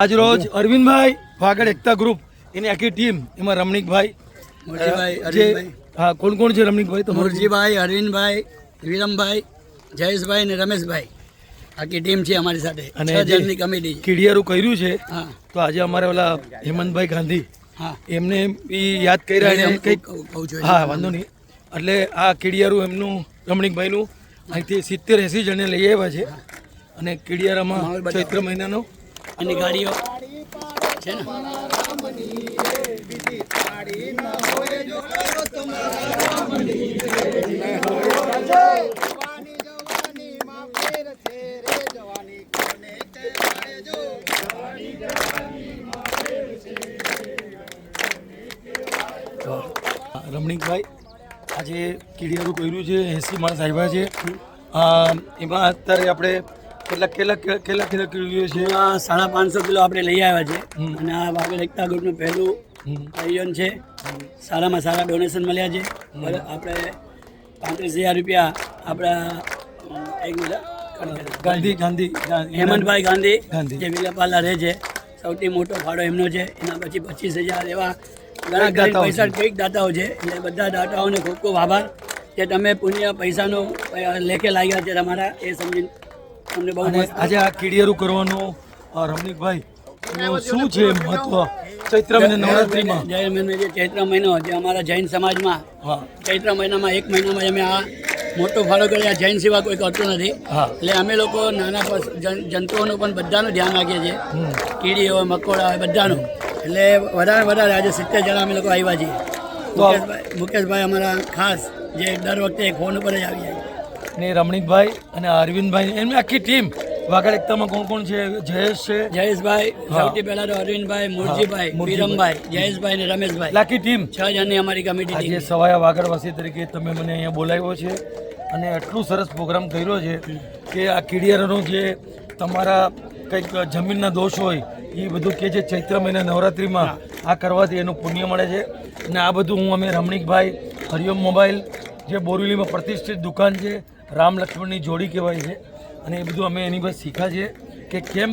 આજ રોજ અરવિંદભાઈ વાગડ એકતા ગ્રુપ એની આખી ટીમ એમાં રમણીકભાઈ હા કોણ કોણ છે રમણીકભાઈ તો મુરજીભાઈ અરવિંદભાઈ વિરમભાઈ જયેશભાઈ ને રમેશભાઈ આખી ટીમ છે અમારી સાથે અને 6 જણની કમિટી કીડિયારું કર્યું છે હા તો આજે અમારે ઓલા હેમંતભાઈ ગાંધી હા એમને બી યાદ કર્યા અને કંઈક કહું છું હા વાંધો નહીં એટલે આ કીડિયારું એમનું રમણીકભાઈનું અહીંથી 70-80 જણને લઈ આવ્યા છે અને કીડિયારામાં ચૈત્ર મહિનાનો અને ગાડીઓ છે ને રમણીકભાઈ આજે કીડિયારું કર્યું છે 80 માણસ આવ્યા છે એમાં અત્યારે આપણે કેટલા કીડિયો છે 550 કિલો આપણે લઈ આવ્યા છે અને આ વાગડ એકતા ગ્રુપનું પહેલું આયોજન છે સારામાં સારા ડોનેશન મળ્યા છે આપણે 35,000 રૂપિયા આપણા એક મિનિટ ગાંધી હેમંતભાઈ ગાંધી ગાંધી. જે વિલાપાલા રહે છે સૌથી મોટો ફાળો એમનો છે એના પછી 25,000 એવા ઘણા દાતાઓ પૈસા કઈક દાતાઓ છે એટલે બધા દાતાઓને ખૂબ ખૂબ આભાર કે તમે પુણ્ય પૈસાનો લેખે લાગ્યા છે તમારા એ સમજીને તમને બહુ અને આજે આ કીડિયારું કરવાનું રમણીકભાઈ એનું શું છે મહત્વ ચૈત્ર મહિના નવરાત્રિમાં જૈન મહિનો જે ચૈત્ર મહિનો જે અમારા જૈન સમાજમાં હા ચૈત્ર મહિનામાં એક મહિનામાં અમે આ મોટો ફાળો કર્યો જૈન સિવાય કોઈ કરતું નથી હા એટલે અમે લોકો નાના જંતુઓનું પણ બધાનું ધ્યાન રાખીએ છીએ કીડી હોય મકોડા હોય બધાનું એટલે વધારે આજે 70 જણા અમે લોકો આવ્યા છીએ મુકેશભાઈ અમારા ખાસ જે દર વખતે ફોન ઉપર જ આવી જાય ને રમણીકભાઈ અને અરવિંદભાઈ એમની આખી ટીમ વાગડ એકતામાં કોણ કોણ છે જયેશ છે જયેશભાઈ સૌથી પહેલા તો અરવિંદભાઈ મુરજીભાઈ વિરમભાઈ જયેશભાઈ ને રમેશભાઈ આખી ટીમ 6 જણની અમારી કમિટી આજે સવાયા વાગડવાસી તરીકે તમે મને અહીંયા બોલાવ્યો છે અને આટલું સરસ પ્રોગ્રામ કર્યો છે કે આ કીડિયારાનો જે તમારા કંઈક જમીનના દોષ હોય એ બધું કે જે ચૈત્ર મહિના નવરાત્રિમાં આ કરવાથી એનું પુણ્ય મળે છે અને આ બધું હું અમે રમણીકભાઈ હરિઓમ મોબાઈલ જે બોરીવલીમાં પ્રતિષ્ઠિત દુકાન છે રામ લક્ષ્મણની જોડી કહેવાય છે અને એ બધું અમે એની પાસે શીખ્યા છે કે કેમ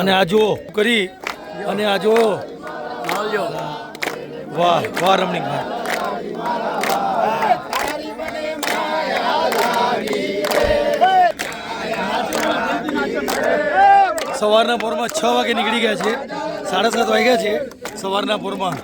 અને આ જુઓ કરી અને આ જુઓ વાહ વાહ રમણીકભાઈ સવારના પોરમાં 6 વાગે નીકળી ગયા છે 7:30 વાગ્યા છે સવારના પોરમાં